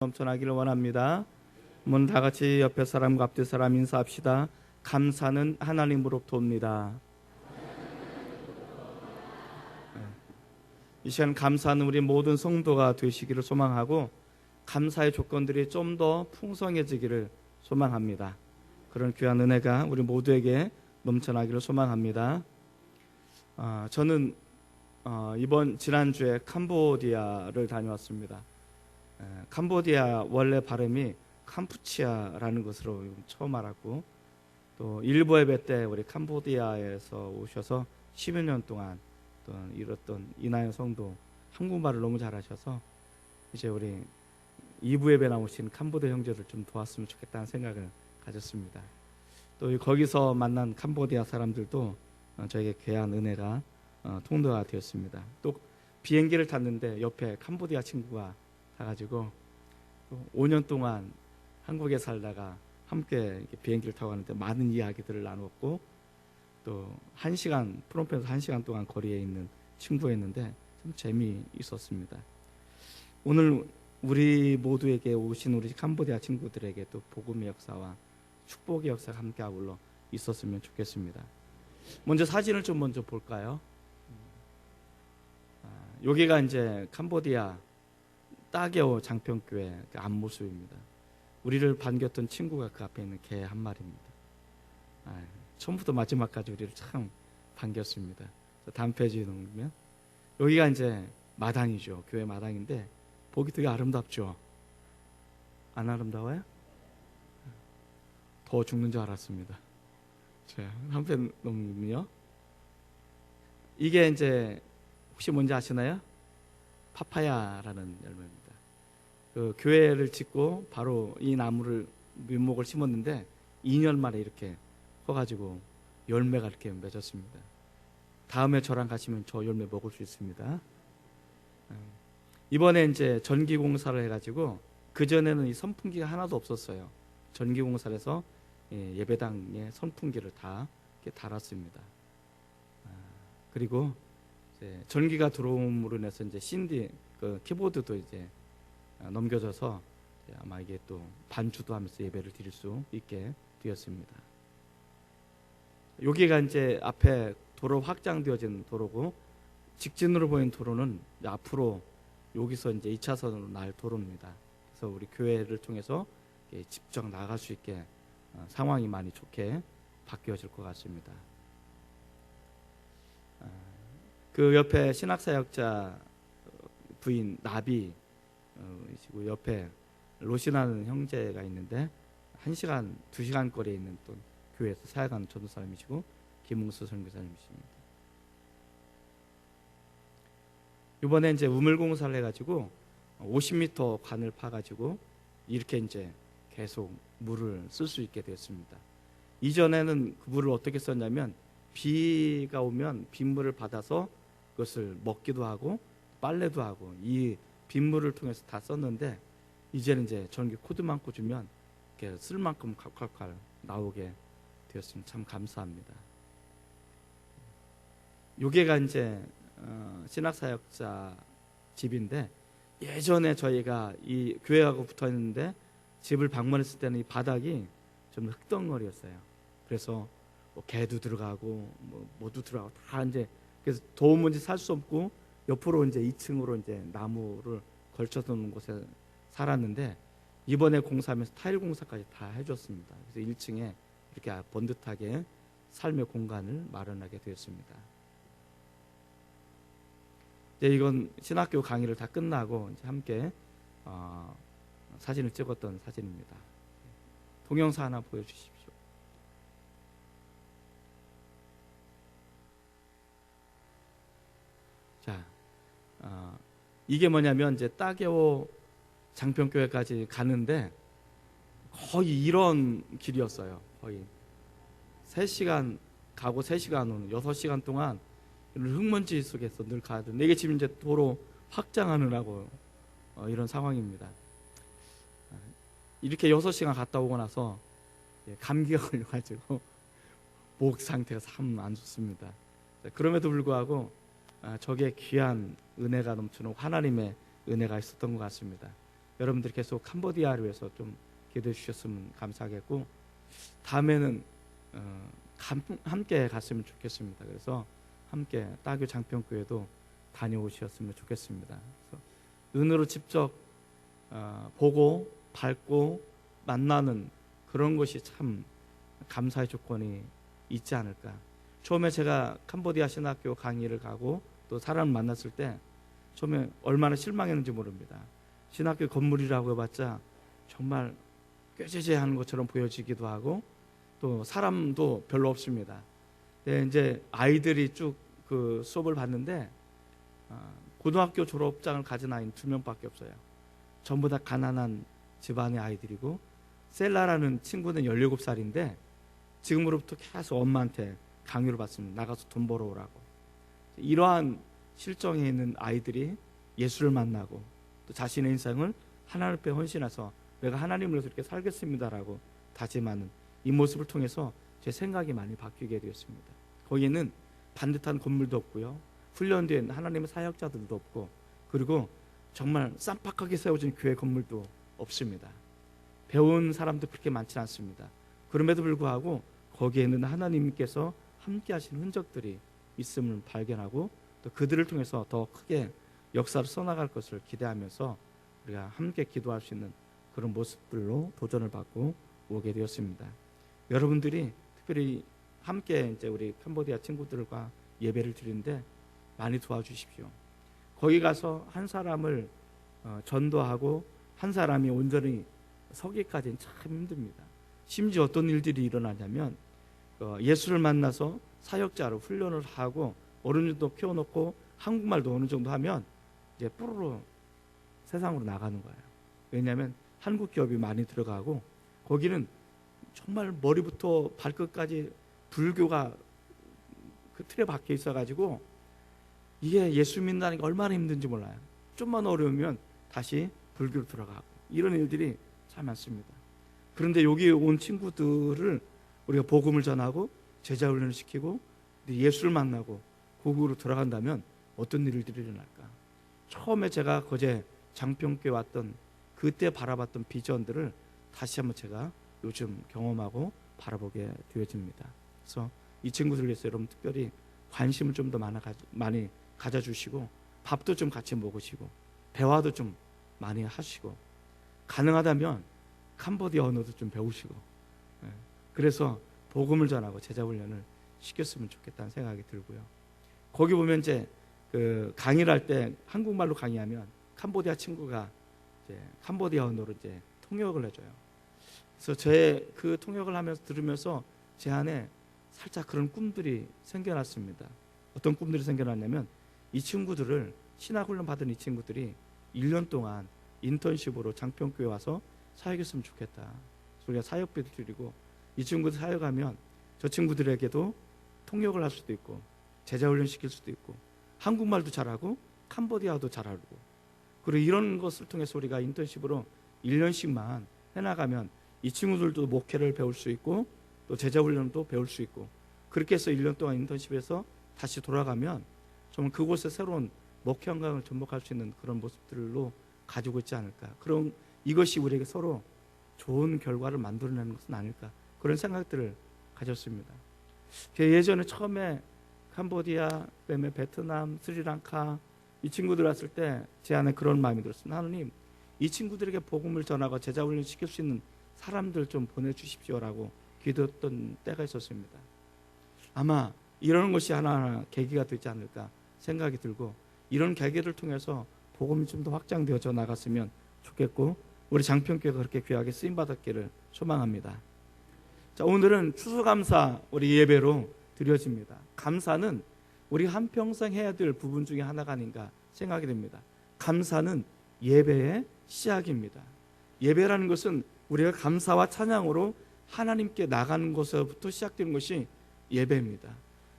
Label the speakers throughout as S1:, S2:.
S1: 넘쳐나기를 원합니다. 오늘 다 같이 옆에 사람과 앞뒤 사람 인사합시다. 감사는 하나님으로부터 옵니다. 이 시간 감사는 우리 모든 성도가 되시기를 소망하고 감사의 조건들이 좀 더 풍성해지기를 소망합니다. 그런 귀한 은혜가 우리 모두에게 넘쳐나기를 소망합니다. 저는 이번 지난주에 캄보디아를 다녀왔습니다. 캄보디아 원래 발음이 캄푸치아라는 것으로 처음 알았고, 또 일부 예배 때 우리 캄보디아에서 오셔서 10여 년 동안 또 이뤘던 이나연 성도 한국말을 너무 잘하셔서 이제 우리 2부 예배 나오신 캄보디아 형제를 좀 도왔으면 좋겠다는 생각을 가졌습니다. 또 거기서 만난 캄보디아 사람들도 저에게 귀한 은혜가 통로가 되었습니다. 또 비행기를 탔는데 옆에 캄보디아 친구가 타가지고 또 5년 동안 한국에 살다가 함께 비행기를 타고 가는데 많은 이야기들을 나눴고, 또 1시간 프놈펜에서 1시간 동안 거리에 있는 친구였는데 참 재미있었습니다. 오늘 우리 모두에게 오신 우리 캄보디아 친구들에게 또 복음의 역사와 축복의 역사가 함께 아울러 있었으면 좋겠습니다. 먼저 사진을 좀 먼저 볼까요? 여기가 이제 캄보디아 따게오 장평교회 그 앞모습입니다. 우리를 반겼던 친구가 그 앞에 있는 개 한 마리입니다. 처음부터 마지막까지 우리를 참 반겼습니다. 다음 페이지에 넘기면 여기가 이제 마당이죠. 교회 마당인데 보기 되게 아름답죠. 안 아름다워요? 더 죽는 줄 알았습니다. 자, 한 편 넘기면요. 이게 이제 혹시 뭔지 아시나요? 파파야라는 열매입니다. 그 교회를 짓고 바로 이 나무를 묘목을 심었는데 2년 만에 이렇게 커가지고 열매가 이렇게 맺었습니다. 다음에 저랑 가시면 저 열매 먹을 수 있습니다. 이번에 이제 전기공사를 해가지고 그 전에는 이 선풍기가 하나도 없었어요. 전기공사를 해서 예배당에 선풍기를 다 이렇게 달았습니다. 그리고 이제 전기가 들어옴으로 인해서 이제 CD 그 키보드도 이제 넘겨져서 아마 이게 또 반주도 하면서 예배를 드릴 수 있게 되었습니다. 여기가 이제 앞에 도로 확장되어진 도로고, 직진으로 보이는 도로는 앞으로 여기서 이제 2차선으로 날 도로입니다. 그래서 우리 교회를 통해서 직접 나갈 수 있게 상황이 많이 좋게 바뀌어질 것 같습니다. 그 옆에 신학사역자 부인 나비 옆에 로시나는 형제가 있는데 1시간, 2시간 거리에 있는 또 교회에서 사역하는 전도사님이시고 김웅수 선교사님이십니다. 이번에 이제 우물공사를 해가지고 50m 관을 파가지고 이렇게 이제 계속 물을 쓸 수 있게 되었습니다. 이전에는 그 물을 어떻게 썼냐면 비가 오면 빗물을 받아서 그것을 먹기도 하고 빨래도 하고 이 빗물을 통해서 다 썼는데, 이제는 이제 전기 코드만 꽂으면 이렇게 쓸 만큼 콸콸콸 나오게 되었으면 참 감사합니다. 여기가 이제 신학사역자 집인데, 예전에 저희가 이 교회하고 붙어 있는데 집을 방문했을 때는 이 바닥이 좀 흙덩어리였어요. 그래서 뭐 개도 들어가고 뭐 모두 들어가고 다 이제, 그래서 더우면 이제 살 수 없고 옆으로 이제 2층으로 이제 나무를 걸쳐서 놓은 곳에 살았는데, 이번에 공사하면서 타일 공사까지 다 해줬습니다. 그래서 1층에 이렇게 번듯하게 삶의 공간을 마련하게 되었습니다. 이제 이건 신학교 강의를 다 끝나고 이제 함께 사진을 찍었던 사진입니다. 동영상 하나 보여주십시오. 자, 이게 뭐냐면 이제 따게오 장평교회까지 가는데 거의 이런 길이었어요. 거의 3시간 가고 3시간 오는 6시간 동안 흙먼지 속에서 늘 가야 되는데, 이게 지금 이제 도로 확장하느라고 이런 상황입니다. 이렇게 6시간 갔다 오고 나서 감기가 걸려가지고 목 상태가 참 안 좋습니다. 그럼에도 불구하고 저게 귀한 은혜가 넘치는 하나님의 은혜가 있었던 것 같습니다. 여러분들이 계속 캄보디아를 위해서 좀 기도해 주셨으면 감사하겠고, 다음에는 함께 갔으면 좋겠습니다. 그래서 함께 따교 장평교회도 다녀오셨으면 좋겠습니다. 그래서 눈으로 직접 보고 밟고 만나는 그런 것이 참 감사의 조건이 있지 않을까. 처음에 제가 캄보디아 신학교 강의를 가고 또 사람을 만났을 때 처음에 얼마나 실망했는지 모릅니다. 신학교 건물이라고 해봤자 정말 꾀죄죄하는 것처럼 보여지기도 하고 또 사람도 별로 없습니다. 네, 이제 아이들이 쭉 그 수업을 봤는데 고등학교 졸업장을 가진 아이는 2명밖에 없어요. 전부 다 가난한 집안의 아이들이고, 셀라라는 친구는 17살인데 지금으로부터 계속 엄마한테 강요를 받습니다. 나가서 돈 벌어오라고. 이러한 실정에 있는 아이들이 예수를 만나고 또 자신의 인생을 하나님 앞에 헌신해서 내가 하나님을 위해서 이렇게 살겠습니다라고 다짐하는 이 모습을 통해서 제 생각이 많이 바뀌게 되었습니다. 거기는 반듯한 건물도 없고요, 훈련된 하나님의 사역자들도 없고, 그리고 정말 쌈박하게 세워진 교회 건물도 없습니다. 배운 사람도 그렇게 많지 않습니다. 그럼에도 불구하고 거기에는 하나님께서 함께 하시는 흔적들이 있음을 발견하고 또 그들을 통해서 더 크게 역사를 써나갈 것을 기대하면서 우리가 함께 기도할 수 있는 그런 모습들로 도전을 받고 오게 되었습니다. 여러분들이 특별히 함께 이제 우리 캄보디아 친구들과 예배를 드리는데 많이 도와주십시오. 거기 가서 한 사람을 전도하고 한 사람이 온전히 서기까지는 참 힘듭니다. 심지어 어떤 일들이 일어나냐면 예수를 만나서 사역자로 훈련을 하고 어느 정도 키워놓고 한국말도 어느 정도 하면 이제 뽀로로 세상으로 나가는 거예요. 왜냐하면 한국 기업이 많이 들어가고 거기는 정말 머리부터 발끝까지 불교가 그 틀에 박혀 있어가지고 이게 예수 믿는다는 게 얼마나 힘든지 몰라요. 좀만 어려우면 다시 불교로 들어가고 이런 일들이 참 많습니다. 그런데 여기 온 친구들을 우리가 복음을 전하고 제자 훈련을 시키고 예수를 만나고 고국으로 들어간다면 어떤 일들이 일어날까. 처음에 제가 거제 장평교에 왔던 그때 바라봤던 비전들을 다시 한번 제가 요즘 경험하고 바라보게 되어집니다. 그래서 이 친구들 위해서 여러분 특별히 관심을 좀 더 많이 가져주시고 밥도 좀 같이 먹으시고 대화도 좀 많이 하시고 가능하다면 캄보디아 언어도 좀 배우시고 그래서 복음을 전하고 제자 훈련을 시켰으면 좋겠다는 생각이 들고요. 거기 보면 이제 그 강의를 할 때 한국말로 강의하면 캄보디아 친구가 이제 캄보디아 언어로 이제 통역을 해줘요. 그래서 제 그 통역을 하면서 들으면서 제 안에 살짝 그런 꿈들이 생겨났습니다. 어떤 꿈들이 생겨났냐면 이 친구들을 신학훈련 받은 이 친구들이 1년 동안 인턴십으로 장평교회 와서 사역했으면 좋겠다. 그래서 우리가 사역비도 드리고 이 친구들 사역하면 저 친구들에게도 통역을 할 수도 있고 제자훈련 시킬 수도 있고 한국말도 잘하고 캄보디아도 잘하고 그리고 이런 것을 통해서 우리가 인턴십으로 1년씩만 해나가면 이 친구들도 목회를 배울 수 있고 또 제자훈련도 배울 수 있고 그렇게 해서 1년 동안 인턴십에서 다시 돌아가면 정말 그곳에 새로운 목회 환경을 접목할 수 있는 그런 모습들로 가지고 있지 않을까. 그럼 이것이 우리에게 서로 좋은 결과를 만들어내는 것은 아닐까. 그런 생각들을 가졌습니다. 예전에 처음에 캄보디아, 그다음에 베트남, 스리랑카 이 친구들 왔을 때 제 안에 그런 마음이 들었습니다. 하나님, 이 친구들에게 복음을 전하고 제자훈련 시킬 수 있는 사람들 좀 보내주십시오라고 기도했던 때가 있었습니다. 아마 이런 것이 하나하나 계기가 되지 않을까 생각이 들고 이런 계기를 통해서 복음이 좀 더 확장되어져 나갔으면 좋겠고 우리 장평교회가 그렇게 귀하게 쓰임받았기를 소망합니다. 자, 오늘은 추수감사 우리 예배로 드려집니다. 감사는 우리 한평생 해야 될 부분 중에 하나가 아닌가 생각이 됩니다. 감사는 예배의 시작입니다. 예배라는 것은 우리가 감사와 찬양으로 하나님께 나가는 것부터 시작되는 것이 예배입니다.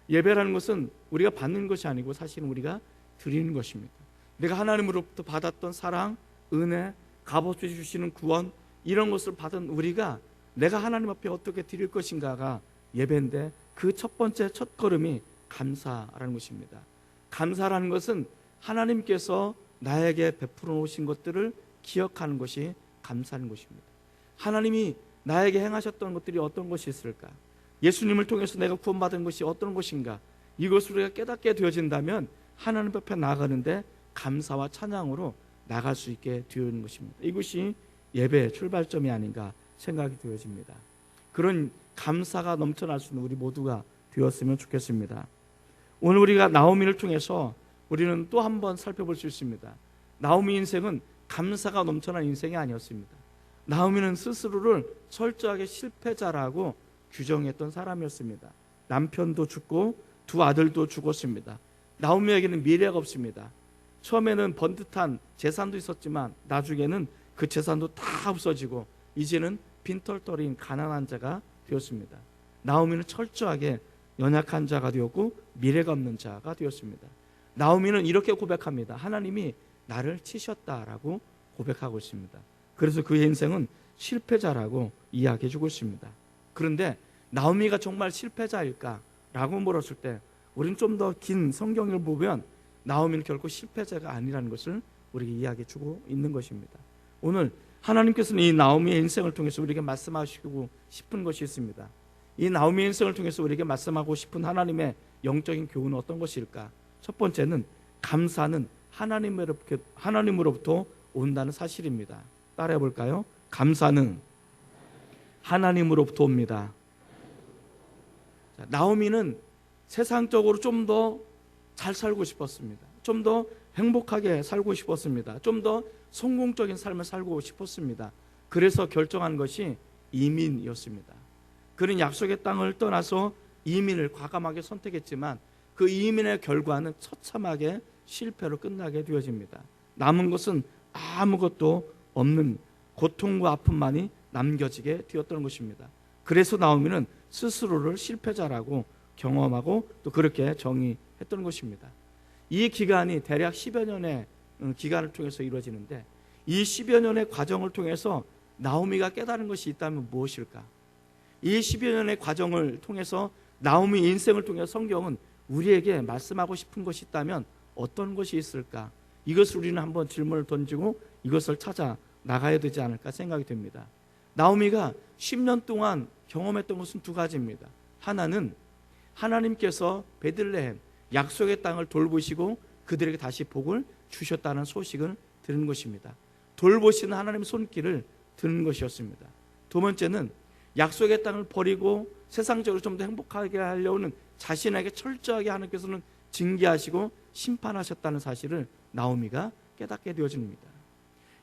S1: 예배라는 것은 우리가 받는 것이 아니고 사실은 우리가 드리는 것입니다. 내가 하나님으로부터 받았던 사랑, 은혜, 값없이 주시는 구원 이런 것을 받은 우리가 내가 하나님 앞에 어떻게 드릴 것인가가 예배인데 그 첫 번째 첫 걸음이 감사라는 것입니다. 감사라는 것은 하나님께서 나에게 베풀어 놓으신 것들을 기억하는 것이 감사하는 것입니다. 하나님이 나에게 행하셨던 것들이 어떤 것이 있을까? 예수님을 통해서 내가 구원받은 것이 어떤 것인가? 이것을 우리가 깨닫게 되어진다면 하나님 앞에 나아가는데 감사와 찬양으로 나갈 수 있게 되는 것입니다. 이것이 예배의 출발점이 아닌가 생각이 되어집니다. 그런 감사가 넘쳐날 수 있는 우리 모두가 되었으면 좋겠습니다. 오늘 우리가 나오미를 통해서 우리는 또 한 번 살펴볼 수 있습니다. 나오미 인생은 감사가 넘쳐난 인생이 아니었습니다. 나오미는 스스로를 철저하게 실패자라고 규정했던 사람이었습니다. 남편도 죽고 두 아들도 죽었습니다. 나오미에게는 미래가 없습니다. 처음에는 번듯한 재산도 있었지만 나중에는 그 재산도 다 없어지고 이제는 빈털터리인 가난한 자가 되었습니다. 나오미는 철저하게 연약한 자가 되었고 미래가 없는 자가 되었습니다. 나오미는 이렇게 고백합니다. 하나님이 나를 치셨다라고 고백하고 있습니다. 그래서 그의 인생은 실패자라고 이야기해주고 있습니다. 그런데 나오미가 정말 실패자일까라고 물었을 때 우리는 좀 더 긴 성경을 보면 나오미는 결코 실패자가 아니라는 것을 우리에게 이야기해주고 있는 것입니다. 오늘 하나님께서는 이 나오미의 인생을 통해서 우리에게 말씀하시고 싶은 것이 있습니다. 이 나오미의 인생을 통해서 우리에게 말씀하고 싶은 하나님의 영적인 교훈은 어떤 것일까? 첫 번째는 감사는 하나님으로부터 온다는 사실입니다. 따라해 볼까요? 감사는 하나님으로부터 옵니다. 나오미는 세상적으로 좀 더 잘 살고 싶었습니다. 좀 더 행복하게 살고 싶었습니다. 좀 더 성공적인 삶을 살고 싶었습니다. 그래서 결정한 것이 이민이었습니다. 그는 약속의 땅을 떠나서 이민을 과감하게 선택했지만 그 이민의 결과는 처참하게 실패로 끝나게 되어집니다. 남은 것은 아무것도 없는 고통과 아픔만이 남겨지게 되었던 것입니다. 그래서 나오미는 스스로를 실패자라고 경험하고 또 그렇게 정의했던 것입니다. 이 기간이 대략 10여 년의 기간을 통해서 이루어지는데 이 10여 년의 과정을 통해서 나오미가 깨달은 것이 있다면 무엇일까? 이 10여 년의 과정을 통해서 나오미 인생을 통해 성경은 우리에게 말씀하고 싶은 것이 있다면 어떤 것이 있을까? 이것을 우리는 한번 질문을 던지고 이것을 찾아 나가야 되지 않을까 생각이 됩니다. 나오미가 10년 동안 경험했던 것은 두 가지입니다. 하나는 하나님께서 베들레헴 약속의 땅을 돌보시고 그들에게 다시 복을 주셨다는 소식을 들은 것입니다. 돌보시는 하나님의 손길을 듣는 것이었습니다. 두 번째는 약속의 땅을 버리고 세상적으로 좀 더 행복하게 하려는 자신에게 철저하게 하나님께서는 징계하시고 심판하셨다는 사실을 나오미가 깨닫게 되어집니다.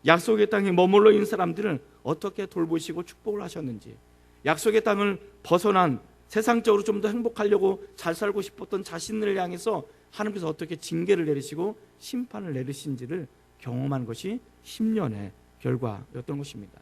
S1: 약속의 땅에 머물러 있는 사람들을 어떻게 돌보시고 축복을 하셨는지, 약속의 땅을 벗어난 세상적으로 좀 더 행복하려고 잘 살고 싶었던 자신을 향해서 하나님께서 어떻게 징계를 내리시고 심판을 내리신지를 경험한 것이 10년의 결과였던 것입니다.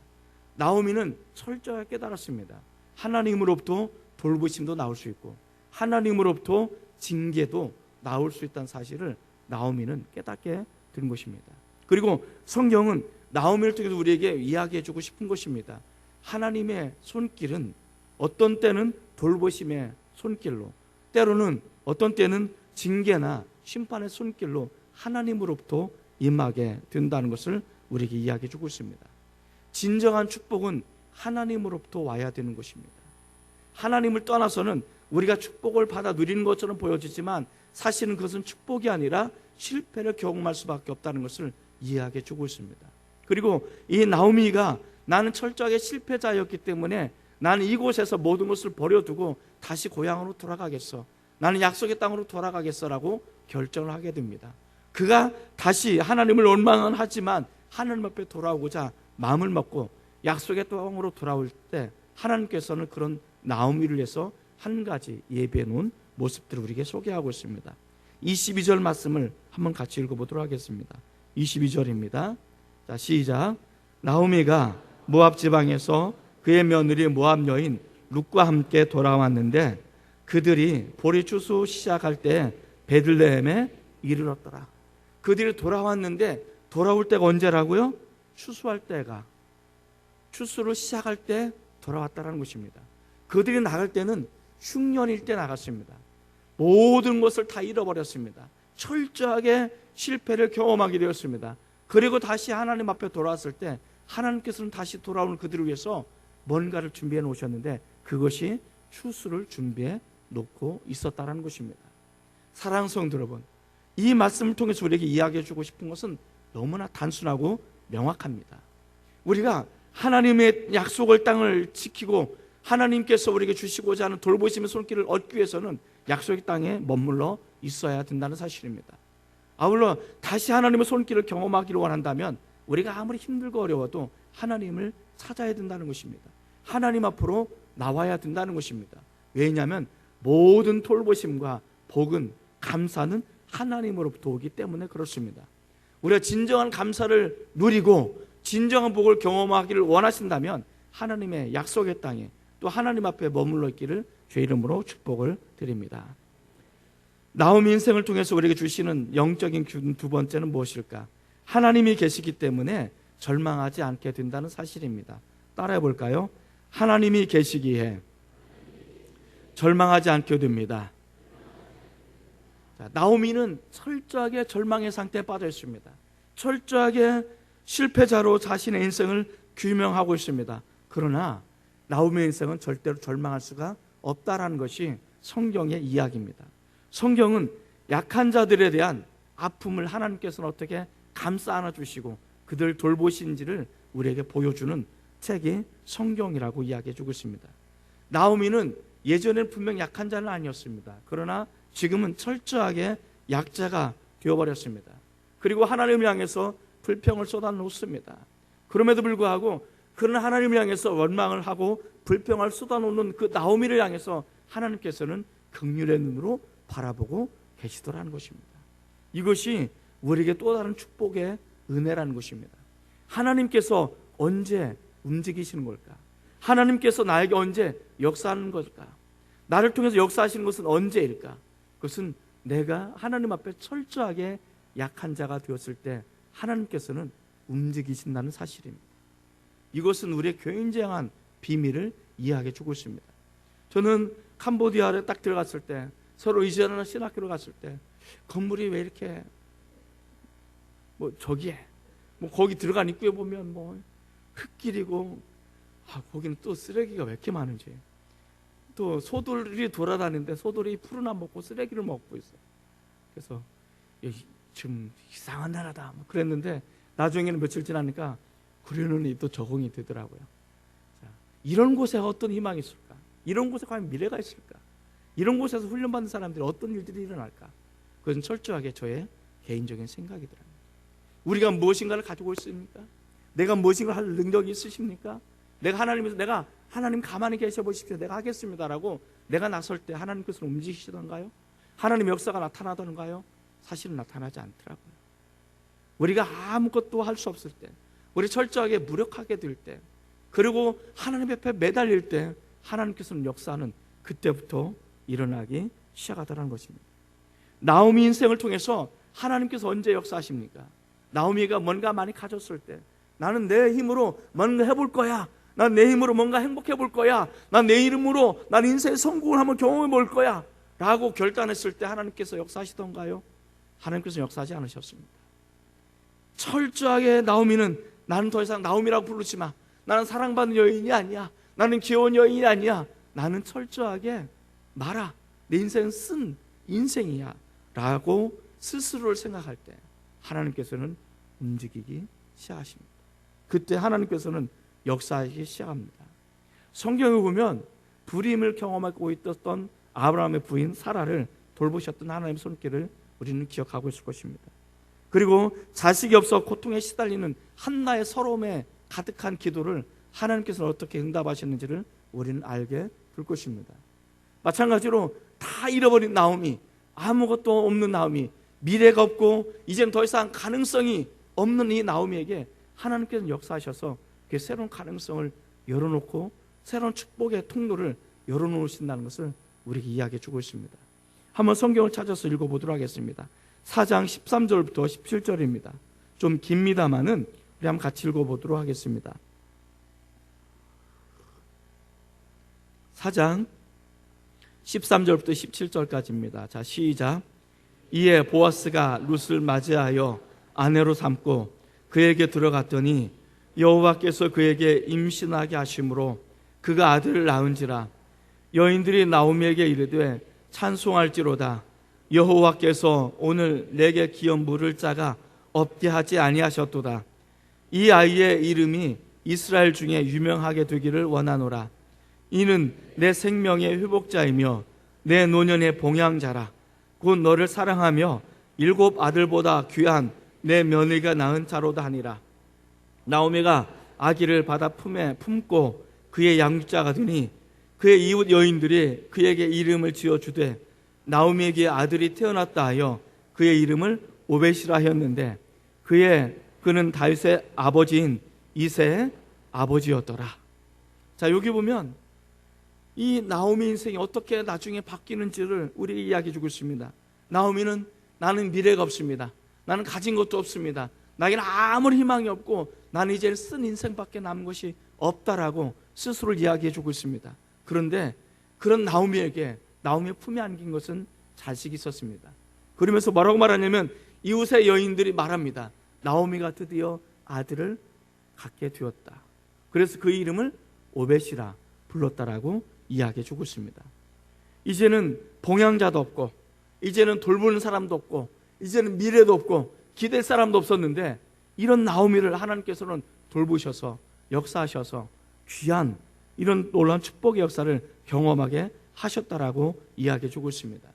S1: 나오미는 철저하게 깨달았습니다. 하나님으로부터 돌보심도 나올 수 있고 하나님으로부터 징계도 나올 수 있다는 사실을 나오미는 깨닫게 된 것입니다. 그리고 성경은 나오미를 통해서 우리에게 이야기해주고 싶은 것입니다. 하나님의 손길은 어떤 때는 돌보심의 손길로, 때로는 어떤 때는 징계나 심판의 손길로 하나님으로부터 임하게 된다는 것을 우리에게 이야기해주고 있습니다. 진정한 축복은 하나님으로부터 와야 되는 것입니다. 하나님을 떠나서는 우리가 축복을 받아 누리는 것처럼 보여지지만 사실은 그것은 축복이 아니라 실패를 경험할 수밖에 없다는 것을 이해하게 주고 있습니다. 그리고 이 나오미가 나는 철저하게 실패자였기 때문에 나는 이곳에서 모든 것을 버려두고 다시 고향으로 돌아가겠어, 나는 약속의 땅으로 돌아가겠어라고 결정을 하게 됩니다. 그가 다시 하나님을 원망은 하지만 하나님 앞에 돌아오고자 마음을 먹고 약속의 땅으로 돌아올 때 하나님께서는 그런 나오미를 위해서 한 가지 예배해 놓은 모습들을 우리에게 소개하고 있습니다. 22절 말씀을 한번 같이 읽어보도록 하겠습니다. 22절입니다. 자, 시작. 나오미가 모압 지방에서 그의 며느리 모압 여인 룻과 함께 돌아왔는데 그들이 보리 추수 시작할 때 베들레헴에 이르렀더라. 그들이 돌아왔는데 돌아올 때가 언제라고요? 추수할 때가, 추수를 시작할 때 돌아왔다는 것입니다. 그들이 나갈 때는 흉년일 때 나갔습니다. 모든 것을 다 잃어버렸습니다. 철저하게 실패를 경험하게 되었습니다. 그리고 다시 하나님 앞에 돌아왔을 때 하나님께서는 다시 돌아오는 그들을 위해서 뭔가를 준비해 놓으셨는데 그것이 추수를 준비해 놓고 있었다는 것입니다. 사랑하는 성도 여러분, 이 말씀을 통해서 우리에게 이야기해 주고 싶은 것은 너무나 단순하고 명확합니다. 우리가 하나님의 약속을 땅을 지키고 하나님께서 우리에게 주시고자 하는 돌보심의 손길을 얻기 위해서는 약속의 땅에 머물러 있어야 된다는 사실입니다. 아울러 다시 하나님의 손길을 경험하기를 원한다면 우리가 아무리 힘들고 어려워도 하나님을 찾아야 된다는 것입니다. 하나님 앞으로 나와야 된다는 것입니다. 왜냐하면 모든 돌보심과 복은, 감사는 하나님으로부터 오기 때문에 그렇습니다. 우리가 진정한 감사를 누리고 진정한 복을 경험하기를 원하신다면 하나님의 약속의 땅에 또 하나님 앞에 머물러 있기를 주의 이름으로 축복을 드립니다. 나오미 인생을 통해서 우리에게 주시는 영적인 교훈 두 번째는 무엇일까? 하나님이 계시기 때문에 절망하지 않게 된다는 사실입니다. 따라해 볼까요? 하나님이 계시기에 절망하지 않게 됩니다. 나오미는 철저하게 절망의 상태에 빠져 있습니다. 철저하게 실패자로 자신의 인생을 규명하고 있습니다. 그러나 나오미의 인생은 절대로 절망할 수가 없다라는 것이 성경의 이야기입니다. 성경은 약한 자들에 대한 아픔을 하나님께서는 어떻게 감싸 안아주시고 그들 돌보신지를 우리에게 보여주는 책이 성경이라고 이야기해 주고 있습니다. 나오미는 예전에는 분명 약한 자는 아니었습니다. 그러나 지금은 철저하게 약자가 되어버렸습니다. 그리고 하나님을 향해서 불평을 쏟아놓습니다. 그럼에도 불구하고 그런 하나님을 향해서 원망을 하고 불평을 쏟아놓는 그 나오미를 향해서 하나님께서는 긍휼의 눈으로 바라보고 계시더라는 것입니다. 이것이 우리에게 또 다른 축복의 은혜라는 것입니다. 하나님께서 언제 움직이시는 걸까? 하나님께서 나에게 언제 역사하는 걸까? 나를 통해서 역사하시는 것은 언제일까? 그것은 내가 하나님 앞에 철저하게 약한 자가 되었을 때 하나님께서는 움직이신다는 사실입니다. 이것은 우리의 교인쟁한 비밀을 이해하게 주고 있습니다. 저는 캄보디아에 딱 들어갔을 때, 서로 이전하는 신학교를 갔을 때 건물이 왜 이렇게 저기에 거기 들어간 입구에 보면 흙길이고 거기는 또 쓰레기가 왜 이렇게 많은지, 또 소돌이 돌아다니는데 소돌이 풀은 안 먹고 쓰레기를 먹고 있어. 그래서 좀 이상한 나라다 그랬는데 나중에는 며칠 지나니까 그러느니 또 적응이 되더라고요. 자, 이런 곳에 어떤 희망이 있을까? 이런 곳에 과연 미래가 있을까? 이런 곳에서 훈련받는 사람들이 어떤 일들이 일어날까? 그것은 철저하게 저의 개인적인 생각이더라고요. 우리가 무엇인가를 가지고 있습니까? 내가 무엇인가 할 능력이 있으십니까? 내가 하나님 가만히 계셔 보십시오, 내가 하겠습니다라고 내가 나설 때 하나님께서 움직이시던가요? 하나님 역사가 나타나던가요? 사실은 나타나지 않더라고요. 우리가 아무것도 할 수 없을 때, 우리 철저하게 무력하게 될 때, 그리고 하나님 옆에 매달릴 때 하나님께서는 역사는 그때부터 일어나기 시작하더라는 것입니다. 나오미 인생을 통해서 하나님께서 언제 역사하십니까? 나오미가 뭔가 많이 가졌을 때, 나는 내 힘으로 뭔가 해볼 거야, 난 내 힘으로 뭔가 행복해 볼 거야, 난 내 이름으로 난 인생의 성공을 한번 경험해 볼 거야 라고 결단했을 때 하나님께서 역사하시던가요? 하나님께서 역사하지 않으셨습니다. 철저하게 나오미는 나는 더 이상 나오미라고 부르지 마, 나는 사랑받는 여인이 아니야, 나는 귀여운 여인이 아니야, 나는 철저하게 말아, 내 인생은 쓴 인생이야 라고 스스로를 생각할 때 하나님께서는 움직이기 시작하십니다. 그때 하나님께서는 역사하기 시작합니다. 성경에 보면 불임을 경험하고 있었던 아브라함의 부인 사라를 돌보셨던 하나님의 손길을 우리는 기억하고 있을 것입니다. 그리고 자식이 없어 고통에 시달리는 한나의 서러움에 가득한 기도를 하나님께서는 어떻게 응답하셨는지를 우리는 알게 될 것입니다. 마찬가지로 다 잃어버린 나오미, 아무것도 없는 나오미, 미래가 없고 이제는 더 이상 가능성이 없는 이 나오미에게 하나님께서는 역사하셔서 그 새로운 가능성을 열어놓고 새로운 축복의 통로를 열어놓으신다는 것을 우리에게 이야기해 주고 있습니다. 한번 성경을 찾아서 읽어보도록 하겠습니다. 4장 13절부터 17절입니다. 좀 깁니다마는 우리 한번 같이 읽어보도록 하겠습니다. 4장 13절부터 17절까지입니다. 자, 시작. 이에 보아스가 룻을 맞이하여 아내로 삼고 그에게 들어갔더니 여호와께서 그에게 임신하게 하심으로 그가 아들을 낳은지라. 여인들이 나오미에게 이르되 찬송할지로다. 여호와께서 오늘 내게 기업 물을 자가 없게 하지 아니하셨도다. 이 아이의 이름이 이스라엘 중에 유명하게 되기를 원하노라. 이는 내 생명의 회복자이며 내 노년의 봉양자라. 곧 너를 사랑하며 7 아들보다 귀한 내 며느리가 낳은 자로다 하니라. 나오미가 아기를 받아 품에 품고 그의 양육자가 되니 그의 이웃 여인들이 그에게 이름을 지어주되 나오미에게 아들이 태어났다 하여 그의 이름을 오벳이라 하였는데 그는 다윗의 아버지인 이새의 아버지였더라. 자, 여기 보면 이 나오미 인생이 어떻게 나중에 바뀌는지를 우리에게 이야기해 주고 있습니다. 나오미는 나는 미래가 없습니다. 나는 가진 것도 없습니다. 나에게는 아무런 희망이 없고 나는 이제 쓴 인생밖에 남은 것이 없다라고 스스로를 이야기해 주고 있습니다. 그런데 그런 나오미에게 나오미의 품에 안긴 것은 자식이 있었습니다. 그러면서 뭐라고 말하냐면 이웃의 여인들이 말합니다. 나오미가 드디어 아들을 갖게 되었다. 그래서 그 이름을 오벳이라 불렀다라고 이야기해 주고 있습니다. 이제는 봉양자도 없고 이제는 돌보는 사람도 없고 이제는 미래도 없고 기댈 사람도 없었는데 이런 나오미를 하나님께서는 돌보셔서 역사하셔서 귀한 이런 놀라운 축복의 역사를 경험하게 하셨다라고 이야기해 주고 있습니다.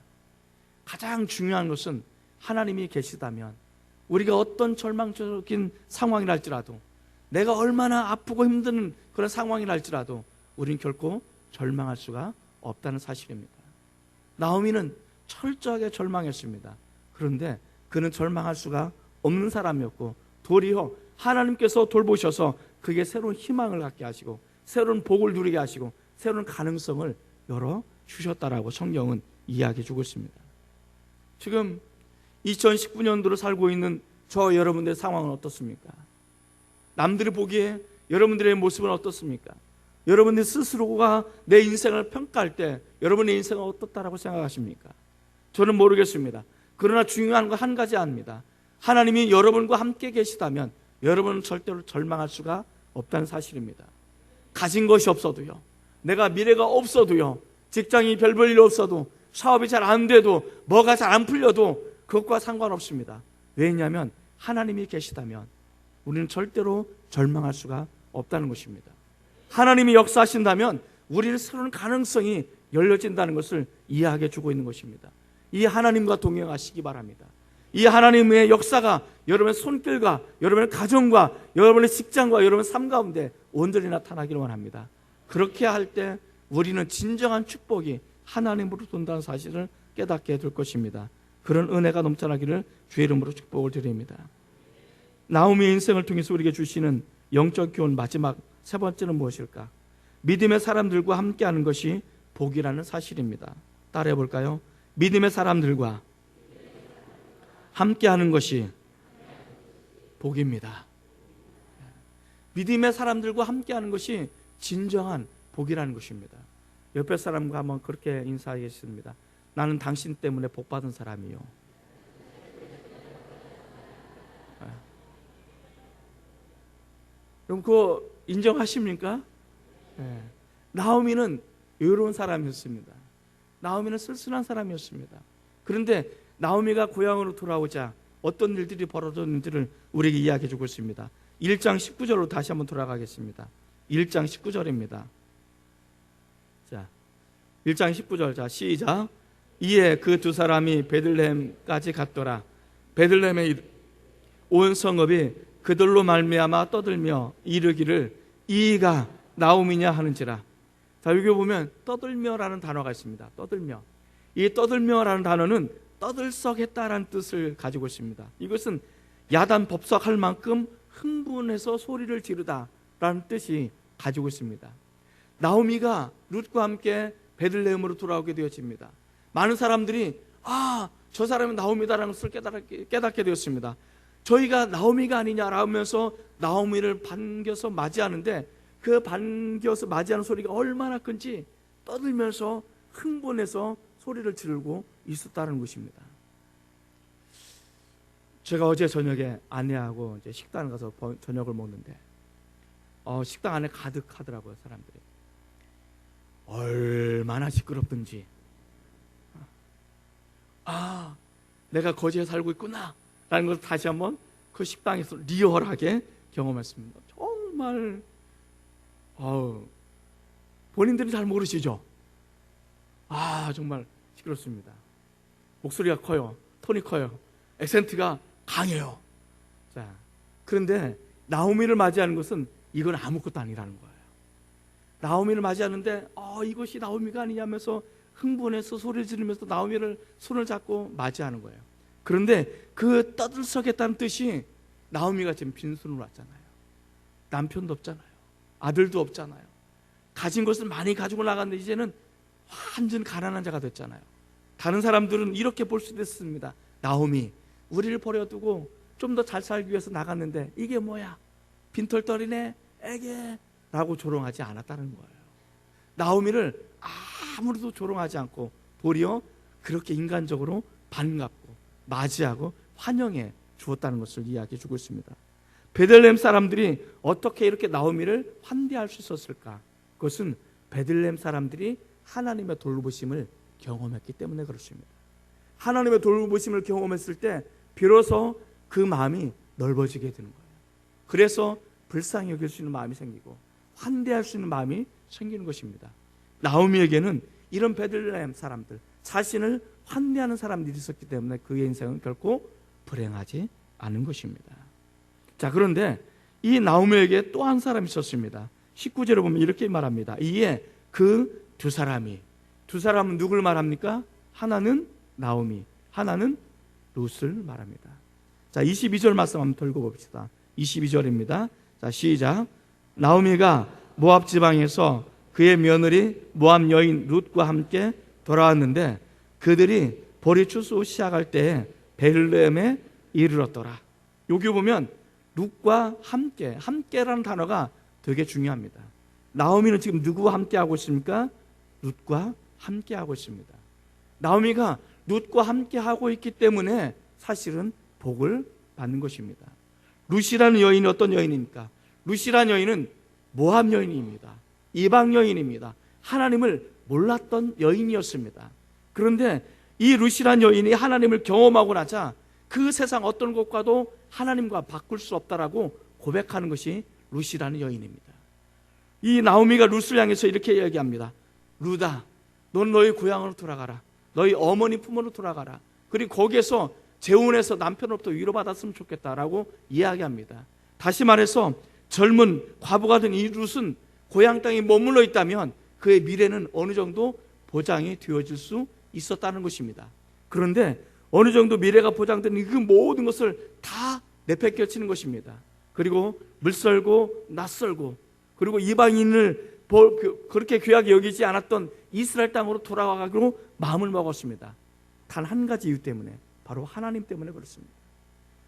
S1: 가장 중요한 것은 하나님이 계시다면 우리가 어떤 절망적인 상황이라 할지라도 내가 얼마나 아프고 힘든 그런 상황이라 할지라도 우리는 결코 절망할 수가 없다는 사실입니다. 나오미는 철저하게 절망했습니다. 그런데 그는 절망할 수가 없는 사람이었고 도리어 하나님께서 돌보셔서 그에게 새로운 희망을 갖게 하시고 새로운 복을 누리게 하시고 새로운 가능성을 열어주셨다라고 성경은 이야기해 주고 있습니다. 지금 2019년도를 살고 있는 저 여러분들의 상황은 어떻습니까? 남들이 보기에 여러분들의 모습은 어떻습니까? 여러분들 스스로가 내 인생을 평가할 때 여러분의 인생은 어떻다라고 생각하십니까? 저는 모르겠습니다. 그러나 중요한 건 한 가지 압니다. 하나님이 여러분과 함께 계시다면 여러분은 절대로 절망할 수가 없다는 사실입니다. 가진 것이 없어도요, 내가 미래가 없어도요, 직장이 별 볼 일 없어도 사업이 잘 안 돼도 뭐가 잘 안 풀려도 그것과 상관없습니다. 왜냐하면 하나님이 계시다면 우리는 절대로 절망할 수가 없다는 것입니다. 하나님이 역사하신다면 우리는 새로운 가능성이 열려진다는 것을 이해하게 주고 있는 것입니다. 이 하나님과 동행하시기 바랍니다. 이 하나님의 역사가 여러분의 손길과 여러분의 가정과 여러분의 직장과 여러분의 삶 가운데 온전히 나타나기를 원합니다. 그렇게 할 때 우리는 진정한 축복이 하나님으로 돈다는 사실을 깨닫게 될 것입니다. 그런 은혜가 넘쳐나기를 주의 이름으로 축복을 드립니다. 나오미의 인생을 통해서 우리에게 주시는 영적 교훈 마지막 세 번째는 무엇일까? 믿음의 사람들과 함께하는 것이 복이라는 사실입니다. 따라해 볼까요? 믿음의 사람들과 함께하는 것이 복입니다. 믿음의 사람들과 함께하는 것이 진정한 복이라는 것입니다. 옆에 사람과 한번 그렇게 인사하겠습니다. 나는 당신 때문에 복 받은 사람이요. 그럼 그거 인정하십니까? 네. 나오미는 여유로운 사람이었습니다. 나오미는 쓸쓸한 사람이었습니다. 그런데 나오미가 고향으로 돌아오자 어떤 일들이 벌어졌는지를 우리에게 이야기해 주고 있습니다. 1장 19절로 다시 한번 돌아가겠습니다. 1장 19절입니다. 자, 1장 19절. 자, 시작. 이에 그 두 사람이 베들레헴까지 갔더라. 베들레헴의 온 성읍이 그들로 말미암아 떠들며 이르기를 이가 나오미냐 하는지라. 자, 여기 보면 떠들며라는 단어가 있습니다. 떠들며. 이 떠들며라는 단어는 떠들썩했다라는 뜻을 가지고 있습니다. 이것은 야단법석할 만큼 흥분해서 소리를 지르다라는 뜻이 가지고 있습니다. 나오미가 룻과 함께 베들레헴으로 돌아오게 되어집니다. 많은 사람들이 저 사람이 나오미다라는 것을 깨닫게 되었습니다. 저희가 나오미가 아니냐라면서 나오미를 반겨서 맞이하는데 그 반겨서 맞이하는 소리가 얼마나 큰지 떠들면서 흥분해서 소리를 지르고 있었다는 것입니다. 제가 어제 저녁에 아내하고 이제 식당에 가서 저녁을 먹는데 식당 안에 가득하더라고요, 사람들이. 얼마나 시끄럽든지. 내가 거제에 살고 있구나 라는 것을 다시 한번 그 식당에서 리얼하게 경험했습니다. 정말 본인들이 잘 모르시죠? 정말 시끄럽습니다. 목소리가 커요. 톤이 커요. 액센트가 강해요. 자, 그런데 나오미를 맞이하는 것은 이건 아무것도 아니라는 거예요. 나오미를 맞이하는데 이것이 나오미가 아니냐면서 흥분해서 소리 지르면서 나오미를 손을 잡고 맞이하는 거예요. 그런데 그 떠들썩했다는 뜻이 나오미가 지금 빈손으로 왔잖아요. 남편도 없잖아요. 아들도 없잖아요. 가진 것을 많이 가지고 나갔는데 이제는 완전 가난한 자가 됐잖아요. 다른 사람들은 이렇게 볼 수도 있습니다. 나오미, 우리를 버려두고 좀 더 잘 살기 위해서 나갔는데 이게 뭐야? 빈털터리네, 애게 라고 조롱하지 않았다는 거예요. 나오미를 아무도 조롱하지 않고 도리어 그렇게 인간적으로 반갑고 맞이하고 환영해 주었다는 것을 이야기해 주고 있습니다. 베들레헴 사람들이 어떻게 이렇게 나오미를 환대할 수 있었을까? 그것은 베들레헴 사람들이 하나님의 돌보심을 경험했기 때문에 그렇습니다. 하나님의 돌보심을 경험했을 때 비로소 그 마음이 넓어지게 되는 거예요. 그래서 불쌍히 여길 수 있는 마음이 생기고 환대할 수 있는 마음이 생기는 것입니다. 나오미에게는 이런 베들레헴 사람들, 자신을 환대하는 사람들이 있었기 때문에 그의 인생은 결코 불행하지 않은 것입니다. 자, 그런데 이 나오미에게 또 한 사람이 있었습니다. 19절에 보면 이렇게 말합니다. 이에 그 두 사람은 누굴 말합니까? 하나는 나오미, 하나는 룻을 말합니다. 자, 22절 말씀 한번 들고 봅시다. 22절입니다. 자, 시작. 나오미가 모압 지방에서 그의 며느리 모압 여인 룻과 함께 돌아왔는데 그들이 보리 추수 시작할 때에 베들레헴에 이르렀더라. 여기 보면 룻과 함께라는 단어가 되게 중요합니다. 나오미는 지금 누구와 함께하고 있습니까? 룻과 함께하고 있습니다. 나오미가 룻과 함께하고 있기 때문에 사실은 복을 받는 것입니다. 룻이라는 여인이 어떤 여인입니까? 룻이라는 여인은 모압 여인입니다. 이방 여인입니다. 하나님을 몰랐던 여인이었습니다. 그런데 이 룻이라는 여인이 하나님을 경험하고 나자 그 세상 어떤 것과도 하나님과 바꿀 수 없다라고 고백하는 것이 룻이라는 여인입니다. 이 나오미가 룻을 향해서 이렇게 이야기합니다. 룻아, 넌 너희 고향으로 돌아가라. 너희 어머니 품으로 돌아가라. 그리고 거기에서 재혼해서 남편으로부터 위로받았으면 좋겠다라고 이야기합니다. 다시 말해서 젊은 과부가 된 이 룻은 고향 땅에 머물러 있다면 그의 미래는 어느 정도 보장이 되어질 수 있었다는 것입니다. 그런데 어느 정도 미래가 보장되는 그 모든 것을 다 내팽개치는 것입니다. 그리고 물썰고 낯설고 그리고 이방인을 그렇게 귀하게 여기지 않았던 이스라엘 땅으로 돌아가기로 마음을 먹었습니다. 단 한 가지 이유 때문에, 바로 하나님 때문에 그렇습니다.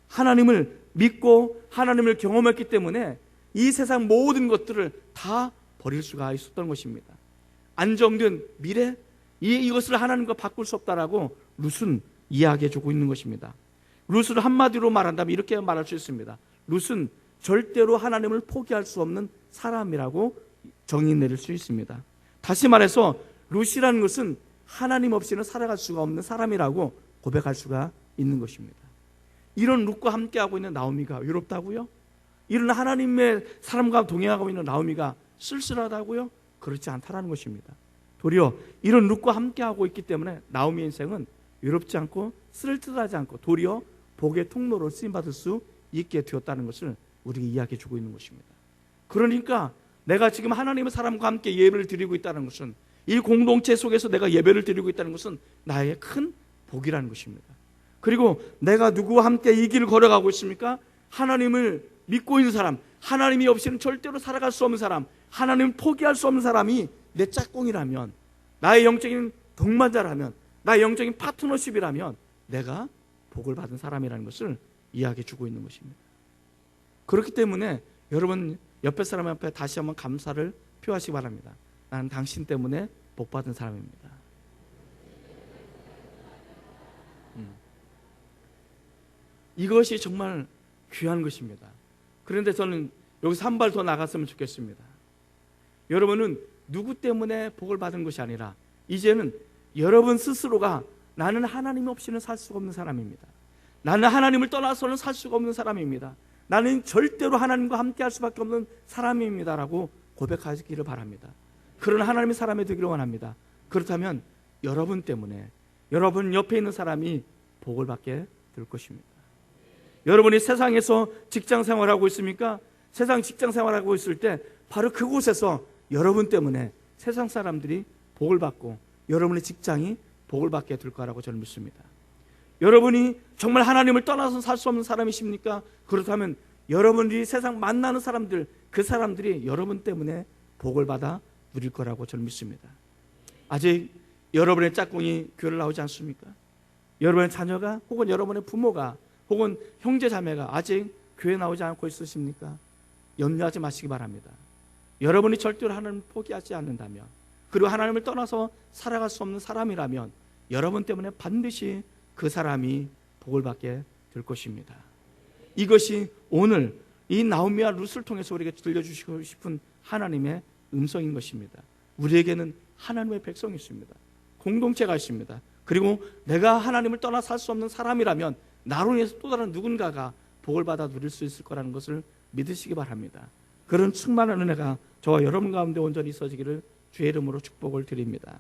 S1: 하나님을 믿고 하나님을 경험했기 때문에 이 세상 모든 것들을 다 버릴 수가 있었던 것입니다. 안정된 미래, 이것을 하나님과 바꿀 수 없다라고 룻은 이야기해 주고 있는 것입니다. 룻을 한마디로 말한다면 이렇게 말할 수 있습니다. 룻은 절대로 하나님을 포기할 수 없는 사람이라고 정의 내릴 수 있습니다. 다시 말해서 룻이라는 것은 하나님 없이는 살아갈 수가 없는 사람이라고 고백할 수가 있는 것입니다. 이런 룻과 함께하고 있는 나오미가 외롭다고요? 이런 하나님의 사람과 동행하고 있는 나오미가 쓸쓸하다고요? 그렇지 않다는 것입니다. 도리어 이런 룻과 함께하고 있기 때문에 나오미의 인생은 외롭지 않고 쓸쓸하지 않고 도리어 복의 통로로 쓰임받을 수 있게 되었다는 것을 우리에게 이야기해 주고 있는 것입니다. 그러니까 내가 지금 하나님의 사람과 함께 예배를 드리고 있다는 것은, 이 공동체 속에서 내가 예배를 드리고 있다는 것은 나에게 큰 복이라는 것입니다. 그리고 내가 누구와 함께 이 길을 걸어가고 있습니까? 하나님을 믿고 있는 사람, 하나님이 없이는 절대로 살아갈 수 없는 사람, 하나님을 포기할 수 없는 사람이 내 짝꿍이라면, 나의 영적인 동반자라면, 나의 영적인 파트너십이라면 내가 복을 받은 사람이라는 것을 이야기해 주고 있는 것입니다. 그렇기 때문에 여러분 옆에 사람 앞에 다시 한번 감사를 표하시기 바랍니다. 나는 당신 때문에 복 받은 사람입니다. 이것이 정말 귀한 것입니다. 그런데 저는 여기서 한 발 더 나갔으면 좋겠습니다. 여러분은 누구 때문에 복을 받은 것이 아니라 이제는 여러분 스스로가 나는 하나님 없이는 살 수가 없는 사람입니다. 나는 하나님을 떠나서는 살 수가 없는 사람입니다. 나는 절대로 하나님과 함께 할 수밖에 없는 사람입니다 라고 고백하시기를 바랍니다. 그런 하나님의 사람이 되기를 원합니다. 그렇다면 여러분 때문에 여러분 옆에 있는 사람이 복을 받게 될 것입니다. 여러분이 세상에서 직장 생활하고 있습니까? 세상 직장 생활하고 있을 때 바로 그곳에서 여러분 때문에 세상 사람들이 복을 받고 여러분의 직장이 복을 받게 될 거라고 저는 믿습니다. 여러분이 정말 하나님을 떠나서 살 수 없는 사람이십니까? 그렇다면 여러분이 세상 만나는 사람들, 그 사람들이 여러분 때문에 복을 받아 누릴 거라고 저는 믿습니다. 아직 여러분의 짝꿍이 교회를 나오지 않습니까? 여러분의 자녀가 혹은 여러분의 부모가 혹은 형제 자매가 아직 교회 나오지 않고 있으십니까? 염려하지 마시기 바랍니다. 여러분이 절대로 하나님을 포기하지 않는다면, 그리고 하나님을 떠나서 살아갈 수 없는 사람이라면 여러분 때문에 반드시 그 사람이 복을 받게 될 것입니다. 이것이 오늘 이 나오미와 룻을 통해서 우리에게 들려주시고 싶은 하나님의 음성인 것입니다. 우리에게는 하나님의 백성이 있습니다. 공동체가 있습니다. 그리고 내가 하나님을 떠나 살 수 없는 사람이라면 나로 인해서 또 다른 누군가가 복을 받아 누릴 수 있을 거라는 것을 믿으시기 바랍니다. 그런 충만한 은혜가 저와 여러분 가운데 온전히 있어지기를 주의 이름으로 축복을 드립니다.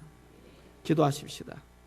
S1: 기도하십시다.